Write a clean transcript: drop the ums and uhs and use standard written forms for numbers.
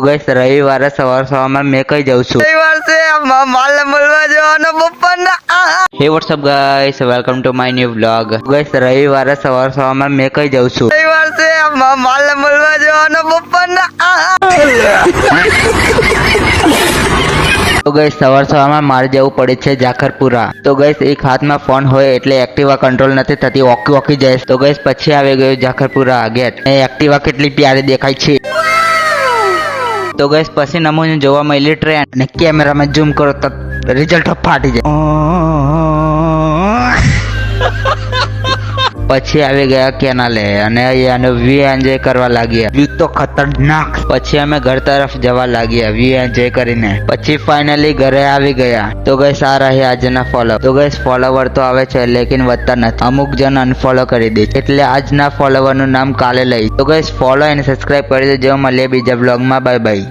ગઈસ રવિવારે સવારમાં મેં કઈ જાઉં છું. રવિવાર છે માલ મળવા જવાનો બપોરના. હે WhatsApp guys, welcome to my new vlog. ગઈસ રવિવારે સવારમાં મેં કઈ જાઉં છું. રવિવાર છે માલ મળવા જવાનો બપોરના. તો ગઈસ સવારમાં મારે જવું પડે છે ઝાખરપુરા. તો ગઈસ એક હાથમાં ફોન હોય એટલે એક્ટિવા કંટ્રોલ નથી થતી, ઓકી જાય. તો ગઈસ પછી આવી ગયું ઝાખરપુરા ગેટ. એ એક્ટિવા કેટલી પ્યારી દેખાય છે. તો ગઈસ પછી નમૂને જોવા મળી ટ્રેન અને કેમેરામાં ઝૂમ કરો તો રિઝલ્ટ ફાટી જાય. પછી આવી ગયા કેનાલે અને અહીંયાનો વ્યૂ એન્જોય કરવા લાગ્યા. વ્યૂ તો ખતરનાક. પછી અમે ઘર તરફ જવા લાગ્યા વ્યૂ એન્જોય કરીને. પછી ફાઇનલી ઘરે આવી ગયા. તો ગઈસ આ રહ્યા આજના ફોલો. તો ગઈસ ફોલોવર તો આવે છે લેકિન વધતા નથી. અમુક જણ અનફોલો કરી દે એટલે આજના ફોલોવર નું નામ કાલે લઈ. તો ગઈસ ફોલો અને સબસ્ક્રાઇબ કરી દેજો. મળીએ બીજા બ્લોગમાં. Bye bye.